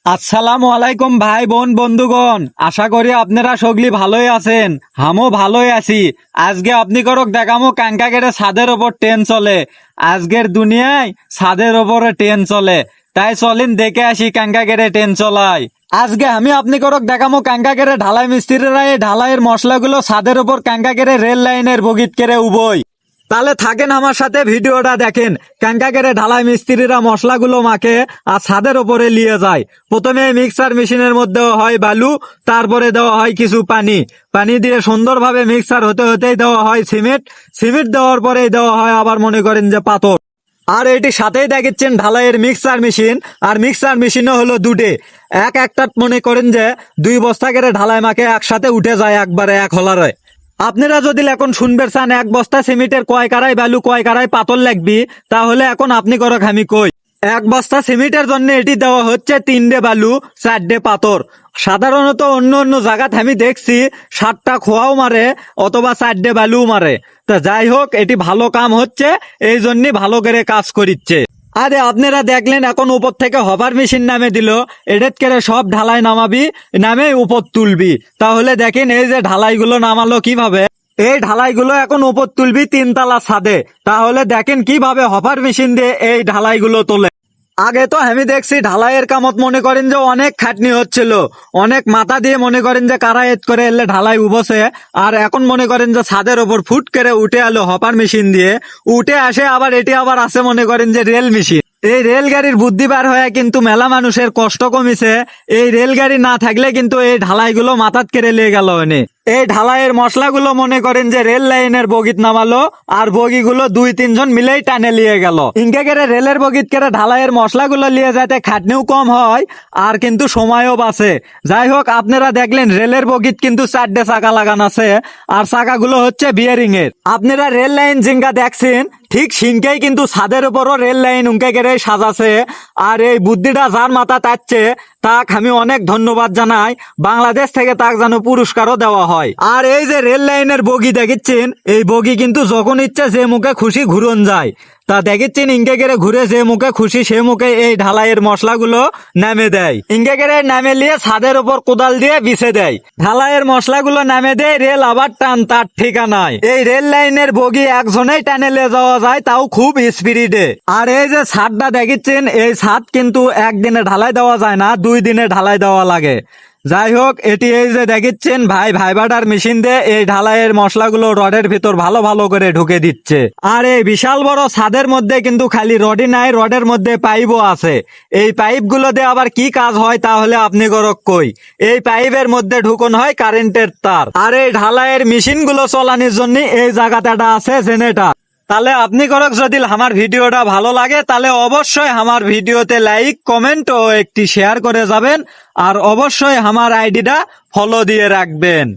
আসসালামু আলাইকুম ভাই বোন বন্ধুগণ, আশা করি আপনারা সগলি ভালোই আছেন। হামও ভালোই আছি। আজকে আপনি করক দেখামো কাঙ্কাগেরে ছাদের ওপর ট্রেন চলে। আজকের দুনিয়ায় ছাদের ওপরে ট্রেন চলে, তাই চলেন দেখে আসি কাঙ্কাগেরে ট্রেন চলাই। আজকে আমি আপনি করক দেখামো কাঙ্কাগেরে ঢালাই মিস্ত্রিরা এই ঢালাইয়ের মশলাগুলো ছাদের ওপর কাঙ্কাগেরে রেল লাইনের বগিত কেড়ে উবই। তাহলে থাকেন আমার সাথে, ভিডিওটা দেখেন। কাঙ্কাগেরে ঢালাই মিস্ত্রিরা মশলাগুলো মাখে আর ছাদের ওপরে নিয়ে যায়। প্রথমে মিক্সার মেশিনের মধ্যে হয় বালু, তারপরে দেওয়া হয় কিছু পানি। পানি দিয়ে সুন্দরভাবে মিক্সার হতে হতেই দেওয়া হয় সিমেন্ট। সিমেন্ট দেওয়ার পরেই দেওয়া হয় আবার মনে করেন যে পাথর। আর এটি সাথেই দেখাচ্ছেন ঢালাইয়ের মিক্সার মেশিন। আর মিক্সার মেশিনও হলো দুটে। একটা মনে করেন যে 2 বস্তা করে ঢালাই মাখে একসাথে উঠে যায় একবারে এক হলারে। আপনারা যদি এখন শুনবেন চান 1 বস্তা সিমেন্টের কয় কারাই বালু কয় কারাই পাথর লাগবি, তাহলে এখন আপনি করক আমি কই। 1 বস্তা সিমেন্টের জন্য এটি দেওয়া হচ্ছে 3টে বালু 4টে পাথর। সাধারণত অন্য অন্য জায়গাতে আমি দেখছি 7টা খোয়াও মারে অথবা 4টে বালু মারে। তা যাই হোক, এটি ভালো কাম হচ্ছে, এই জন্য ভালো করে কাজ করিচ্ছে। আরে আপনারা দেখলেন এখন উপর থেকে হবার মেশিন নামে দিল। এডেট করে সব ঢালাই নামাবি, নামে উপর তুলবি। তাহলে দেখেন এই যে ঢালাইগুলো নামালো কিভাবে। এই ঢালাইগুলো এখন উপর তুলবি 3 তলা ছাদে। তাহলে দেখেন কিভাবে হপার মেশিন দিয়ে এই ঢালাইগুলো তোলে। আগে তো আমি দেখছি ঢালাইয়ের কামত মনে করেন যে অনেক খাটনি হচ্ছিল, অনেক মাথা দিয়ে মনে করেন যে কারায়েত করে এলে ঢালাই উবসে। আর এখন মনে করেন যে ছাদের ওপর ফুট করে উঠে আলো হপার মেশিন দিয়ে উঠে আসে। আবার এটি আবার আছে মনে করেন যে রেল মেশিন। এই রেলগাড়ির বুদ্ধি বার হয়ে কিন্তু মেলা মানুষের কষ্ট কমিছে। এই রেলগাড়ি না থাকলে কিন্তু এই ঢালাইগুলো মাথাত কেড়ে লিয়ে গেল এনে। এই ঢালাইয়ের মশলাগুলো মনে করেন যে রেল লাইনের বগিত নামালো, আর বগিগুলো 2-3 জন মিলেই টানে লিয়ে গেল। ইনকে করে রেলের বগিত করে ঢালাইয়ের মশলাগুলো লিয়ে যাতে খাটনিও কম হয় আর কিন্তু সময়ও বাঁচে। যাই হোক, আপনারা দেখলেন রেলের বগিত কিন্তু 4টে চাকা লাগানো আছে, আর চাকাগুলো হচ্ছে বিয়ারিং এর। আপনারা রেল লাইন জিঙ্গা দেখছেন, ঠিক সিংকেই কিন্তু ছাদের উপরও রেল লাইন উনকে করে সাজাছে। আর এই বুদ্ধিটা যার মাথা তাচ্ছে তাক আমি অনেক ধন্যবাদ জানাই। বাংলাদেশ থেকে তাক যেন পুরস্কারও দেওয়া হয়। আর এই যে রেল লাইনের বগি দেখিচ্ছেন, এই বগি কিন্তু যখন ইচ্ছে যে মুখে খুশি ঘুরন যায়। তা দেখিচ্ছেন ইনকে করে ঘুরে যে মুখে খুশি সে মুখে এই ঢালাইয়ের মশলাগুলো নামে দেয়। ইনকে করে নামে নিয়ে ছাদের উপর কোদাল দিয়ে বিছে দেয়। ঢালাইয়ের মশলাগুলো নামে দেয়, রেল আবার টান তার ঠিকানায়। এই রেল লাইনের বগি একজনেই টানে নিয়ে যাওয়া যায়, তাও খুব স্পিডে। আর এই যে ছাদটা দেখিচ্ছেন, এই ছাদ কিন্তু একদিনে ঢালাই দেওয়া যায় না, 2 দিনে ঢালাই দেওয়া লাগে। যাই হোক, এটি এই যে দেখিচ্ছেন ভাই ভাইবাটার মেশিন দিয়ে এই ঢালাইয়ের মশলাগুলো রডের ভিতর ভালো ভালো করে ঢুকে দিচ্ছে। আর এই বিশাল বড় ছাদের মধ্যে কিন্তু খালি রডই নাই, রডের মধ্যে পাইপও আছে। এই পাইপগুলো দিয়ে আবার কি কাজ হয় তাহলে আপনি গরক কই। এই পাইপের মধ্যে ঢুকন হয় কারেন্টের তার। আর এই ঢালাইয়ের মেশিন গুলো চলানোর জন্য এই জায়গাটা আছে জেনারেটর। তাহলে আপনি করক যদি আমার ভিডিওটা ভালো লাগে তাহলে অবশ্যই আমার ভিডিওতে লাইক কমেন্ট ও একটি শেয়ার করে যাবেন। আর অবশ্যই আমার আইডিটা ফলো দিয়ে রাখবেন।